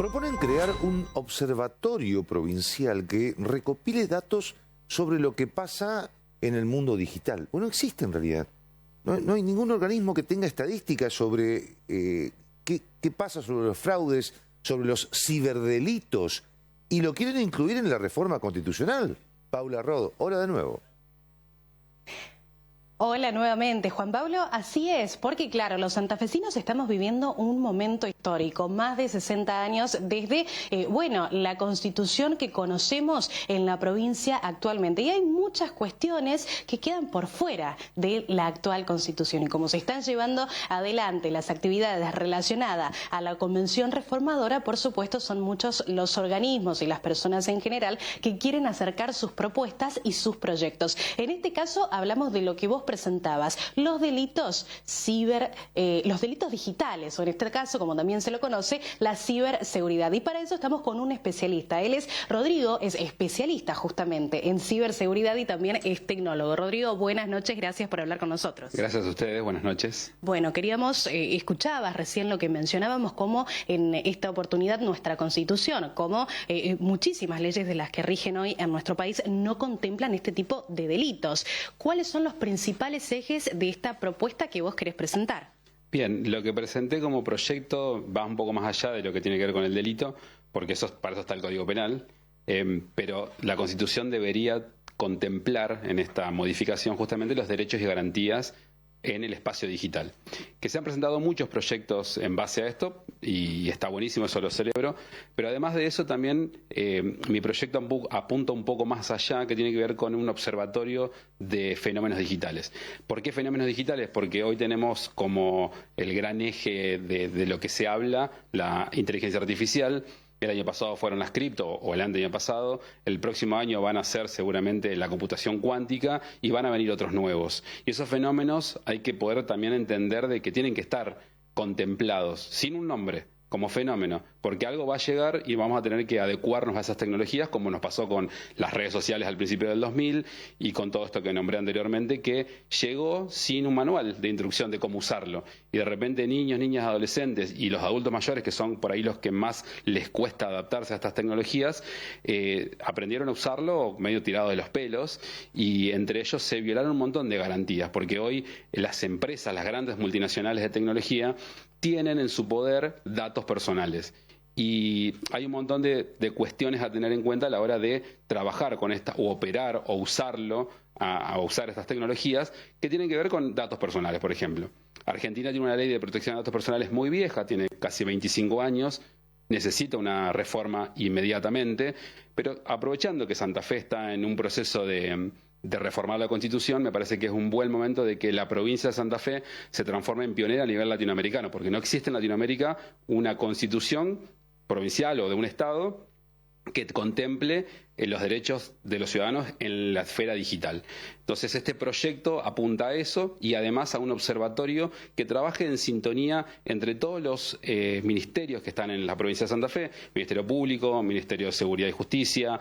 Proponen crear un observatorio provincial que recopile datos sobre lo que pasa en el mundo digital. Bueno, existe en realidad. No hay ningún organismo que tenga estadísticas sobre qué pasa sobre los fraudes, sobre los ciberdelitos, y lo quieren incluir en la reforma constitucional. Paula Rodo, hola de nuevo. Hola nuevamente, Juan Pablo. Así es, porque claro, los santafesinos estamos viviendo un momento histórico, más de 60 años desde, la constitución que conocemos en la provincia actualmente. Y hay muchas cuestiones que quedan por fuera de la actual constitución. Y como se están llevando adelante las actividades relacionadas a la convención reformadora, por supuesto son muchos los organismos y las personas en general que quieren acercar sus propuestas y sus proyectos. En este caso hablamos de lo que vos presentabas, los delitos los delitos digitales, o en este caso, como también se lo conoce, la ciberseguridad. Y para eso estamos con un especialista. Él es Rodrigo, es especialista justamente en ciberseguridad y también es tecnólogo. Rodrigo, buenas noches, gracias por hablar con nosotros. Gracias a ustedes, buenas noches. Bueno, escuchabas recién lo que mencionábamos, como en esta oportunidad nuestra Constitución, como muchísimas leyes de las que rigen hoy en nuestro país, no contemplan este tipo de delitos. ¿Cuáles son los principales ejes de esta propuesta que vos querés presentar? Bien, lo que presenté como proyecto va un poco más allá de lo que tiene que ver con el delito, porque para eso está el Código Penal, pero la Constitución debería contemplar en esta modificación justamente los derechos y garantías en el espacio digital. Que se han presentado muchos proyectos en base a esto, y está buenísimo, eso lo celebro, pero además de eso también mi proyecto apunta un poco más allá, que tiene que ver con un observatorio de fenómenos digitales. ¿Por qué fenómenos digitales? Porque hoy tenemos como el gran eje de lo que se habla la inteligencia artificial. El año pasado fueron las cripto, o el año pasado. El próximo año van a ser seguramente la computación cuántica y van a venir otros nuevos. Y esos fenómenos hay que poder también entender de que tienen que estar contemplados, sin un nombre, como fenómeno, porque algo va a llegar y vamos a tener que adecuarnos a esas tecnologías, como nos pasó con las redes sociales al principio del 2000 y con todo esto que nombré anteriormente, que llegó sin un manual de instrucción de cómo usarlo. Y de repente niños, niñas, adolescentes y los adultos mayores, que son por ahí los que más les cuesta adaptarse a estas tecnologías, aprendieron a usarlo medio tirado de los pelos, y entre ellos se violaron un montón de garantías, porque hoy las empresas, las grandes multinacionales de tecnología, tienen en su poder datos personales. Y hay un montón de cuestiones a tener en cuenta a la hora de trabajar con esta, o operar, o usarlo, a usar estas tecnologías, que tienen que ver con datos personales, por ejemplo. Argentina tiene una ley de protección de datos personales muy vieja, tiene casi 25 años, necesita una reforma inmediatamente, pero aprovechando que Santa Fe está en un proceso de reformar la Constitución, me parece que es un buen momento de que la provincia de Santa Fe se transforme en pionera a nivel latinoamericano, porque no existe en Latinoamérica una Constitución provincial o de un Estado que contemple los derechos de los ciudadanos en la esfera digital. Entonces, este proyecto apunta a eso, y además a un observatorio que trabaje en sintonía entre todos los ministerios que están en la provincia de Santa Fe: Ministerio Público, Ministerio de Seguridad y Justicia,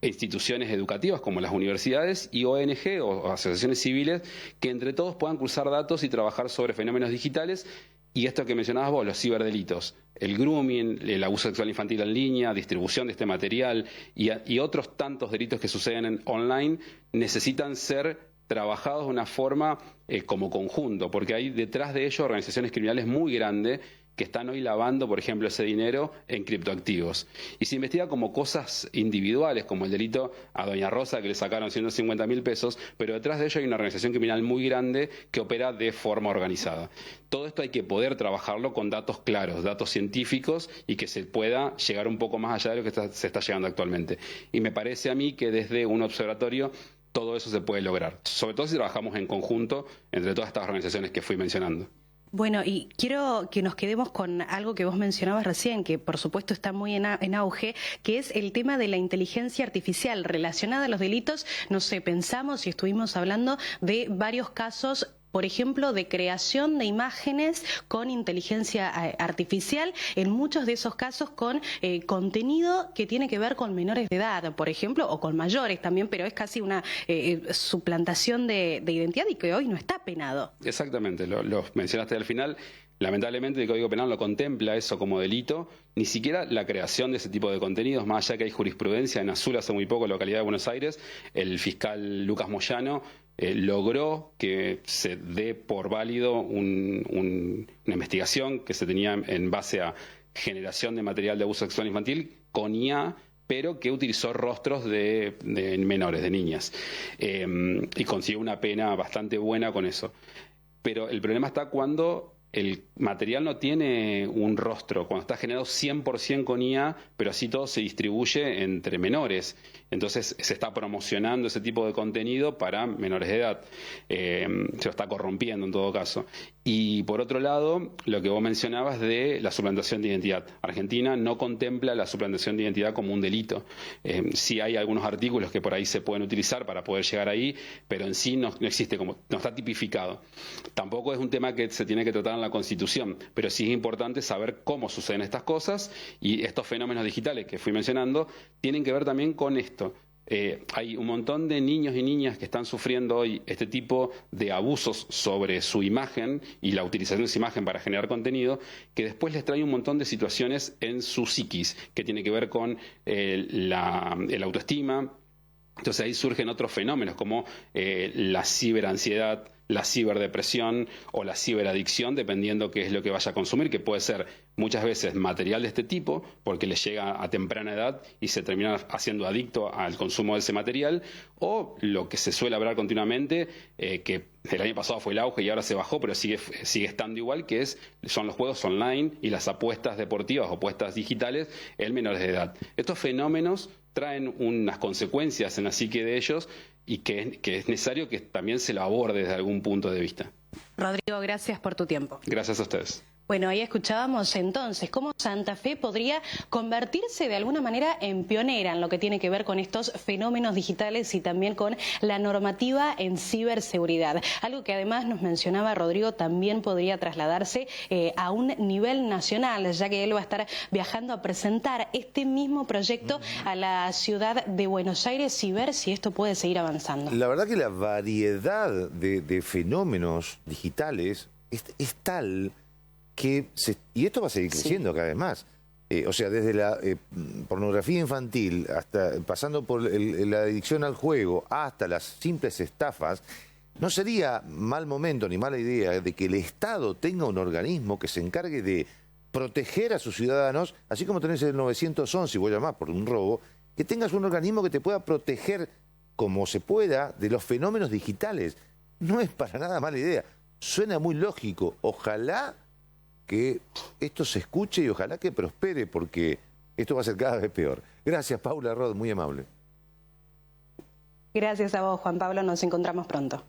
instituciones educativas como las universidades y ONG o asociaciones civiles, que entre todos puedan cruzar datos y trabajar sobre fenómenos digitales. Y esto que mencionabas vos, los ciberdelitos, el grooming, el abuso sexual infantil en línea, distribución de este material y otros tantos delitos que suceden online, necesitan ser trabajados de una forma como conjunto, porque hay detrás de ello organizaciones criminales muy grandes que están hoy lavando, por ejemplo, ese dinero en criptoactivos. Y se investiga como cosas individuales, como el delito a Doña Rosa, que le sacaron 150.000 pesos, pero detrás de ello hay una organización criminal muy grande que opera de forma organizada. Todo esto hay que poder trabajarlo con datos claros, datos científicos, y que se pueda llegar un poco más allá de lo que se está llegando actualmente. Y me parece a mí que desde un observatorio todo eso se puede lograr, sobre todo si trabajamos en conjunto entre todas estas organizaciones que fui mencionando. Bueno, y quiero que nos quedemos con algo que vos mencionabas recién, que por supuesto está muy en auge, que es el tema de la inteligencia artificial relacionada a los delitos. No sé, pensamos y estuvimos hablando de varios casos, por ejemplo, de creación de imágenes con inteligencia artificial, en muchos de esos casos con contenido que tiene que ver con menores de edad, por ejemplo, o con mayores también, pero es casi una suplantación de identidad y que hoy no está penado. Exactamente, lo mencionaste al final. Lamentablemente el Código Penal lo contempla eso como delito, ni siquiera la creación de ese tipo de contenidos, más allá que hay jurisprudencia. En Azul hace muy poco, localidad de Buenos Aires, el fiscal Lucas Moyano logró que se dé por válido una investigación que se tenía en base a generación de material de abuso sexual infantil con IA, pero que utilizó rostros de menores, de niñas, y consiguió una pena bastante buena con eso. Pero el problema está cuando el material no tiene un rostro, cuando está generado 100% con IA, pero así todo se distribuye entre menores. Entonces se está promocionando ese tipo de contenido para menores de edad. Se lo está corrompiendo en todo caso. Y por otro lado, lo que vos mencionabas de la suplantación de identidad. Argentina no contempla la suplantación de identidad como un delito. Sí hay algunos artículos que por ahí se pueden utilizar para poder llegar ahí, pero en sí no existe, no está tipificado. Tampoco es un tema que se tiene que tratar en la Constitución, pero sí es importante saber cómo suceden estas cosas, y estos fenómenos digitales que fui mencionando tienen que ver también con esto. Hay un montón de niños y niñas que están sufriendo hoy este tipo de abusos sobre su imagen y la utilización de esa imagen para generar contenido, que después les trae un montón de situaciones en su psiquis, que tiene que ver con la autoestima. Entonces ahí surgen otros fenómenos como la ciberansiedad, la ciberdepresión o la ciberadicción, dependiendo qué es lo que vaya a consumir, que puede ser muchas veces material de este tipo, porque les llega a temprana edad y se termina haciendo adicto al consumo de ese material, o lo que se suele hablar continuamente, que el año pasado fue el auge y ahora se bajó, pero sigue estando igual, que son los juegos online y las apuestas deportivas o apuestas digitales en menores de edad. Estos fenómenos traen unas consecuencias en la psique de ellos y que es necesario que también se lo aborde desde algún punto de vista. Rodrigo, gracias por tu tiempo. Gracias a ustedes. Bueno, ahí escuchábamos entonces cómo Santa Fe podría convertirse de alguna manera en pionera en lo que tiene que ver con estos fenómenos digitales y también con la normativa en ciberseguridad. Algo que además nos mencionaba Rodrigo también podría trasladarse a un nivel nacional, ya que él va a estar viajando a presentar este mismo proyecto a la ciudad de Buenos Aires y ver si esto puede seguir avanzando. La verdad que la variedad de fenómenos digitales es tal y esto va a seguir creciendo cada vez más. O sea, desde la pornografía infantil, hasta pasando por la adicción al juego, hasta las simples estafas, no sería mal momento ni mala idea de que el Estado tenga un organismo que se encargue de proteger a sus ciudadanos, así como tenés el 911, si vos llamás por un robo, que tengas un organismo que te pueda proteger como se pueda de los fenómenos digitales. No es para nada mala idea. Suena muy lógico. Ojalá que esto se escuche y ojalá que prospere, porque esto va a ser cada vez peor. Gracias, Paula Rod, muy amable. Gracias a vos, Juan Pablo. Nos encontramos pronto.